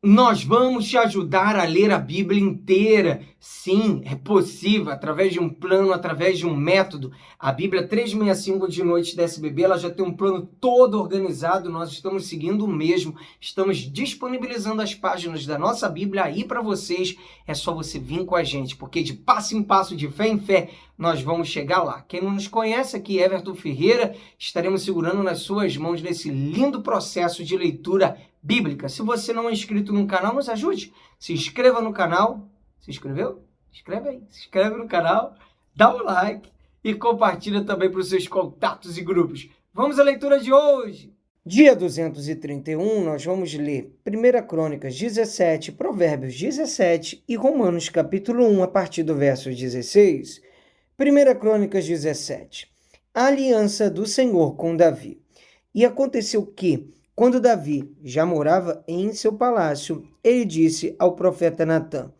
Nós vamos te ajudar a ler a Bíblia inteira. Sim, é possível, através de um plano, através de um método. A Bíblia 365 de Noite da SBB, ela já tem um plano todo organizado, nós estamos seguindo o mesmo. Estamos disponibilizando as páginas da nossa Bíblia aí para vocês. É só você vir com a gente, porque de passo em passo, de fé em fé, nós vamos chegar lá. Quem não nos conhece aqui, Everton Ferreira, estaremos segurando nas suas mãos nesse lindo processo de leitura bíblica. Se você não é inscrito no canal, nos ajude. Se inscreva no canal. Se inscreveu? Inscreve aí. Se inscreve no canal, dá um like e compartilha também para os seus contatos e grupos. Vamos à leitura de hoje. Dia 231, nós vamos ler 1 Crônicas 17, Provérbios 17 e Romanos capítulo 1, a partir do verso 16. 1 Crônicas 17. A aliança do Senhor com Davi. E aconteceu que, quando Davi já morava em seu palácio, ele disse ao profeta Natã: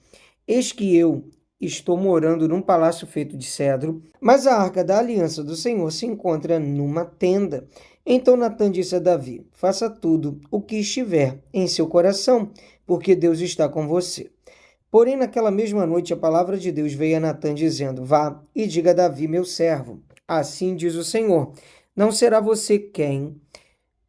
Eis que eu estou morando num palácio feito de cedro, mas a arca da aliança do Senhor se encontra numa tenda. Então Natã disse a Davi: Faça tudo o que estiver em seu coração, porque Deus está com você. Porém, naquela mesma noite, a palavra de Deus veio a Natã dizendo: Vá e diga a Davi, meu servo. Assim diz o Senhor: Não será você quem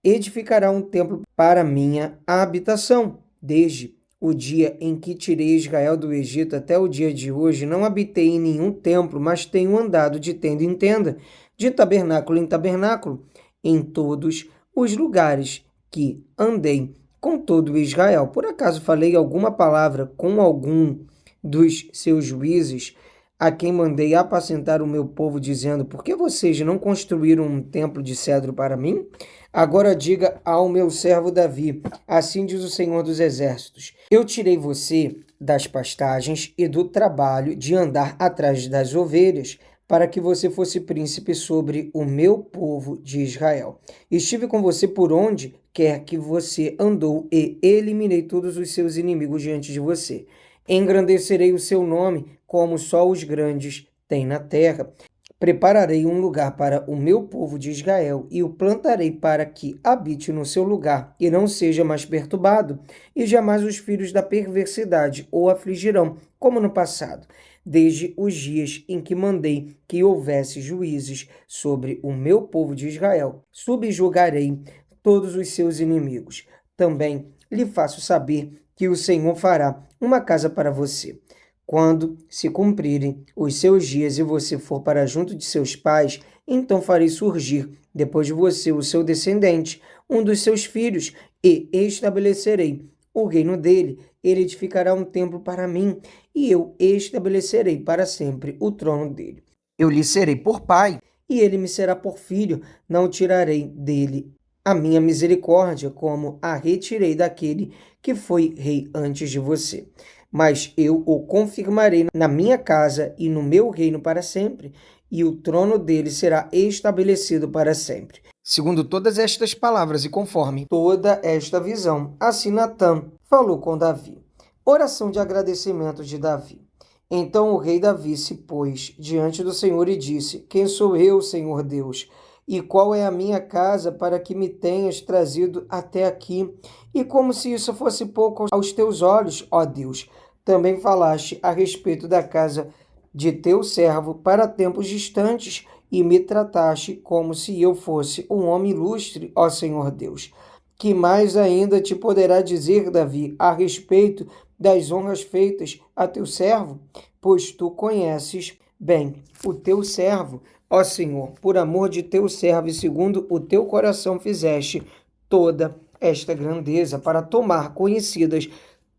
edificará um templo para minha habitação. Desde o dia em que tirei Israel do Egito até o dia de hoje, não habitei em nenhum templo, mas tenho andado de tenda em tenda, de tabernáculo em tabernáculo, em todos os lugares que andei com todo Israel. Por acaso falei alguma palavra com algum dos seus juízes, a quem mandei apacentar o meu povo, dizendo: Por que vocês não construíram um templo de cedro para mim? Agora diga ao meu servo Davi: Assim diz o Senhor dos Exércitos: Eu tirei você das pastagens e do trabalho de andar atrás das ovelhas, para que você fosse príncipe sobre o meu povo de Israel. Estive com você por onde quer que você andou e eliminei todos os seus inimigos diante de você. Engrandecerei o seu nome como só os grandes têm na terra. Prepararei um lugar para o meu povo de Israel e o plantarei para que habite no seu lugar e não seja mais perturbado, e jamais os filhos da perversidade o afligirão, como no passado, desde os dias em que mandei que houvesse juízes sobre o meu povo de Israel. Subjugarei todos os seus inimigos. Também lhe faço saber que o Senhor fará uma casa para você. Quando se cumprirem os seus dias e você for para junto de seus pais, então farei surgir depois de você o seu descendente, um dos seus filhos, e estabelecerei o reino dele. Ele edificará um templo para mim, e eu estabelecerei para sempre o trono dele. Eu lhe serei por pai, e ele me será por filho. Não tirarei dele a minha misericórdia, como a retirei daquele que foi rei antes de você. Mas eu o confirmarei na minha casa e no meu reino para sempre, e o trono dele será estabelecido para sempre. Segundo todas estas palavras e conforme toda esta visão, assim Natã falou com Davi. Oração de agradecimento de Davi. Então o rei Davi se pôs diante do Senhor e disse: Quem sou eu, Senhor Deus? E qual é a minha casa para que me tenhas trazido até aqui? E como se isso fosse pouco aos teus olhos, ó Deus, também falaste a respeito da casa de teu servo para tempos distantes e me trataste como se eu fosse um homem ilustre, ó Senhor Deus. Que mais ainda te poderá dizer, Davi, a respeito das honras feitas a teu servo? Pois tu conheces bem o teu servo, ó Senhor, por amor de teu servo e segundo o teu coração fizeste toda esta grandeza para tomar conhecidas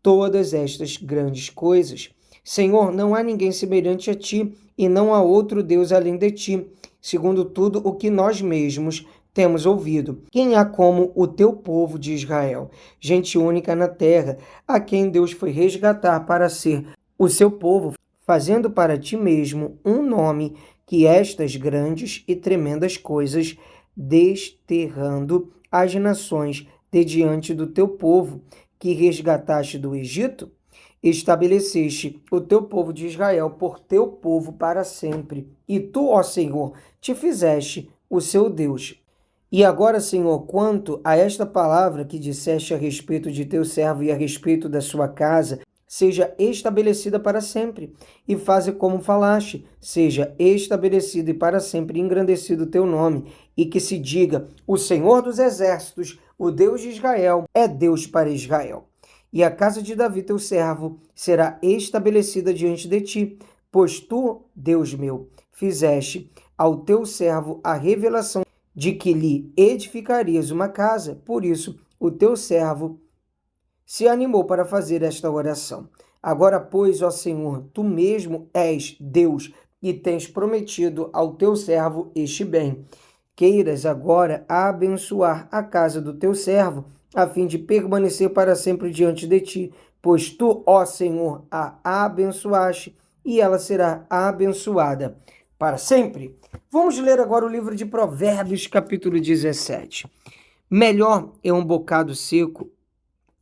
todas estas grandes coisas. Senhor, não há ninguém semelhante a ti e não há outro Deus além de ti, segundo tudo o que nós mesmos temos ouvido. Quem há como o teu povo de Israel, gente única na terra, a quem Deus foi resgatar para ser o seu povo, fazendo para ti mesmo um nome, que estas grandes e tremendas coisas, desterrando as nações de diante do teu povo, que resgataste do Egito, estabeleceste o teu povo de Israel por teu povo para sempre. E tu, ó Senhor, te fizeste o seu Deus. E agora, Senhor, quanto a esta palavra que disseste a respeito de teu servo e a respeito da sua casa, seja estabelecida para sempre. E faze como falaste, seja estabelecido e para sempre engrandecido o teu nome, e que se diga: o Senhor dos exércitos, o Deus de Israel, é Deus para Israel. E a casa de Davi, teu servo, será estabelecida diante de ti, pois tu, Deus meu, fizeste ao teu servo a revelação de que lhe edificarias uma casa. Por isso, o teu servo se animou para fazer esta oração. Agora, pois, ó Senhor, tu mesmo és Deus e tens prometido ao teu servo este bem. Queiras agora abençoar a casa do teu servo, a fim de permanecer para sempre diante de ti, pois tu, ó Senhor, a abençoaste e ela será abençoada para sempre. Vamos ler agora o livro de Provérbios, capítulo 17. Melhor é um bocado seco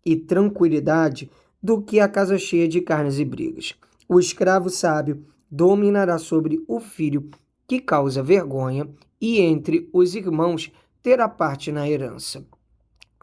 e tranquilidade do que a casa cheia de carnes e brigas. O escravo sábio dominará sobre o filho que causa vergonha, e entre os irmãos terá parte na herança.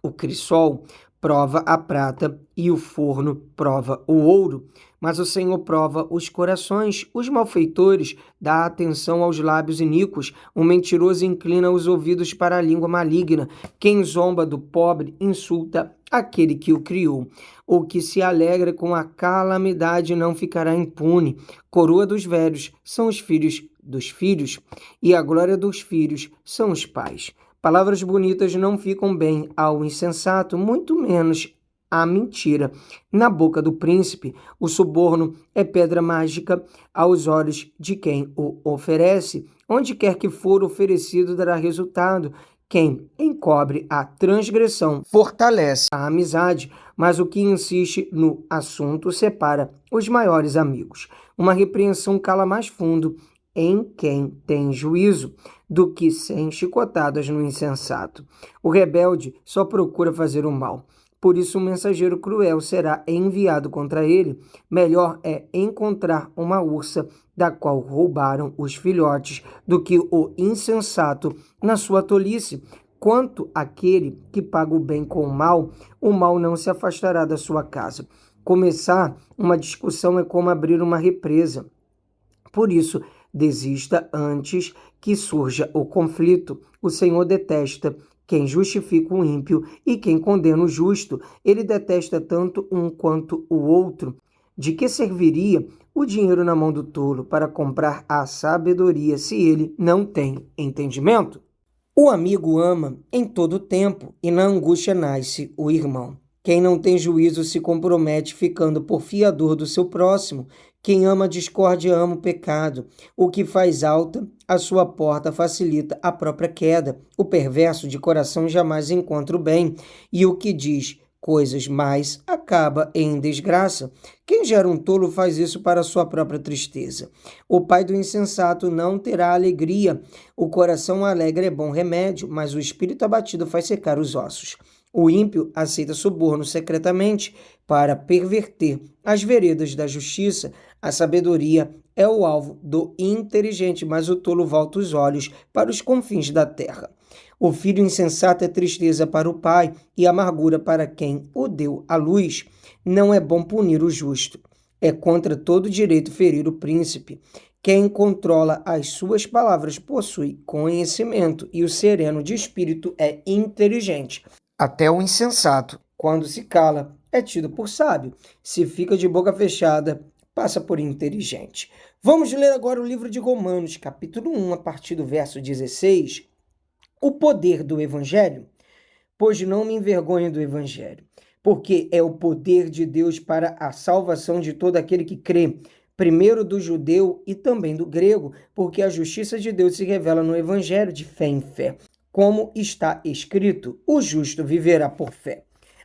O crisol prova a prata e o forno prova o ouro, mas o Senhor prova os corações. Os malfeitores dá atenção aos lábios iníquos, o mentiroso inclina os ouvidos para a língua maligna. Quem zomba do pobre insulta aquele que o criou. O que se alegra com a calamidade não ficará impune. Coroa dos velhos são os filhos dos filhos, e a glória dos filhos são os pais. Palavras bonitas não ficam bem ao insensato, muito menos a mentira. Na boca do príncipe, o suborno é pedra mágica aos olhos de quem o oferece. Onde quer que for oferecido, dará resultado. Quem encobre a transgressão fortalece a amizade, mas o que insiste no assunto separa os maiores amigos. Uma repreensão cala mais fundo em quem tem juízo do que 100 chicotadas no insensato. O rebelde só procura fazer o mal. Por isso um mensageiro cruel será enviado contra ele. Melhor é encontrar uma ursa da qual roubaram os filhotes do que o insensato na sua tolice. Quanto àquele que paga o bem com o mal não se afastará da sua casa. Começar uma discussão é como abrir uma represa. Por isso, desista antes que surja o conflito. O Senhor detesta quem justifica o ímpio e quem condena o justo. Ele detesta tanto um quanto o outro. De que serviria o dinheiro na mão do tolo para comprar a sabedoria se ele não tem entendimento? O amigo ama em todo tempo e na angústia nasce o irmão. Quem não tem juízo se compromete ficando por fiador do seu próximo. Quem ama a discórdia ama o pecado. O que faz alta a sua porta facilita a própria queda. O perverso de coração jamais encontra o bem, e o que diz coisas mais acaba em desgraça. Quem gera um tolo faz isso para a sua própria tristeza. O pai do insensato não terá alegria. O coração alegre é bom remédio, mas o espírito abatido faz secar os ossos. O ímpio aceita suborno secretamente para perverter as veredas da justiça. A sabedoria é o alvo do inteligente, mas o tolo volta os olhos para os confins da terra. O filho insensato é tristeza para o pai e amargura para quem o deu à luz. Não é bom punir o justo. É contra todo direito ferir o príncipe. Quem controla as suas palavras possui conhecimento, e o sereno de espírito é inteligente. Até o insensato, quando se cala, é tido por sábio. Se fica de boca fechada, passa por inteligente. Vamos ler agora o livro de Romanos, capítulo 1, a partir do verso 16. O poder do Evangelho. Pois não me envergonho do Evangelho, porque é o poder de Deus para a salvação de todo aquele que crê, primeiro do judeu e também do grego, porque a justiça de Deus se revela no Evangelho de fé em fé. Como está escrito, o justo viverá por fé.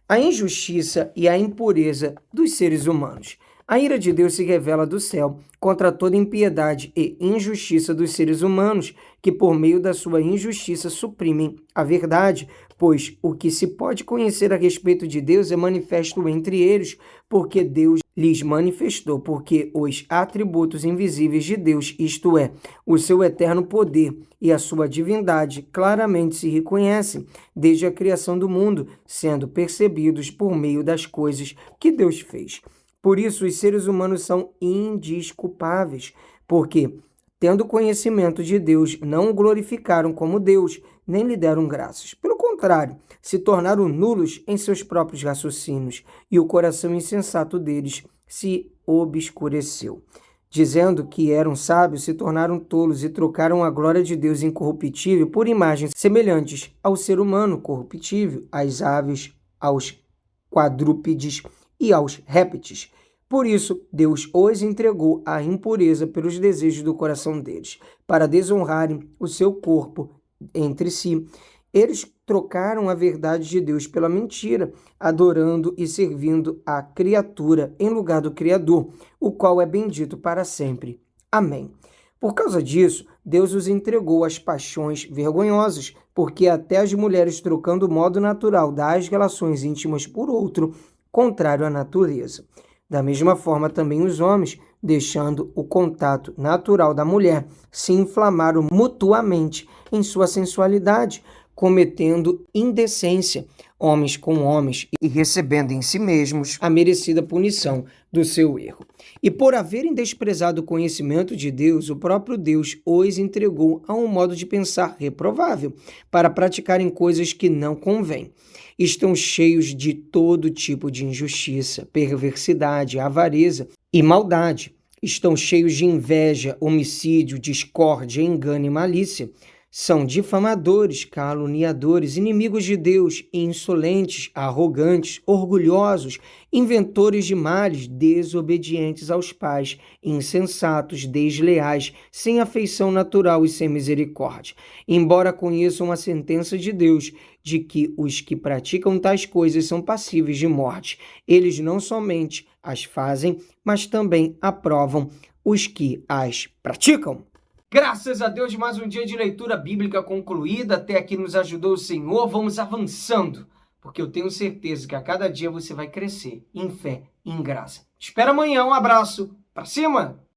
A injustiça e a impureza dos seres humanos. A ira de Deus se revela do céu contra toda impiedade e injustiça dos seres humanos, que por meio da sua injustiça suprimem a verdade, pois o que se pode conhecer a respeito de Deus é manifesto entre eles, porque Deus lhes manifestou, porque os atributos invisíveis de Deus, isto é, o seu eterno poder e a sua divindade, claramente se reconhecem desde a criação do mundo, sendo percebidos por meio das coisas que Deus fez. Por isso, os seres humanos são indesculpáveis, porque, tendo conhecimento de Deus, não o glorificaram como Deus, nem lhe deram graças. Pelo contrário, se tornaram nulos em seus próprios raciocínios, e o coração insensato deles se obscureceu. Dizendo que eram sábios, se tornaram tolos e trocaram a glória de Deus incorruptível por imagens semelhantes ao ser humano corruptível, às aves, aos quadrúpedes e aos répteis. Por isso, Deus os entregou à impureza pelos desejos do coração deles, para desonrarem o seu corpo entre si. Eles trocaram a verdade de Deus pela mentira, adorando e servindo a criatura em lugar do Criador, o qual é bendito para sempre. Amém. Por causa disso, Deus os entregou às paixões vergonhosas, porque até as mulheres, trocando o modo natural das relações íntimas por outro, contrário à natureza. Da mesma forma, também os homens, deixando o contato natural da mulher, se inflamaram mutuamente em sua sensualidade, cometendo indecência, homens com homens, e recebendo em si mesmos a merecida punição do seu erro. E por haverem desprezado o conhecimento de Deus, o próprio Deus os entregou a um modo de pensar reprovável, para praticarem coisas que não convêm. Estão cheios de todo tipo de injustiça, perversidade, avareza e maldade. Estão cheios de inveja, homicídio, discórdia, engano e malícia. São difamadores, caluniadores, inimigos de Deus, insolentes, arrogantes, orgulhosos, inventores de males, desobedientes aos pais, insensatos, desleais, sem afeição natural e sem misericórdia. Embora conheçam a sentença de Deus, de que os que praticam tais coisas são passíveis de morte, eles não somente as fazem, mas também aprovam os que as praticam. Graças a Deus, mais um dia de leitura bíblica concluída. Até aqui nos ajudou o Senhor. Vamos avançando, porque eu tenho certeza que a cada dia você vai crescer em fé e em graça. Te espero amanhã. Um abraço. Pra cima!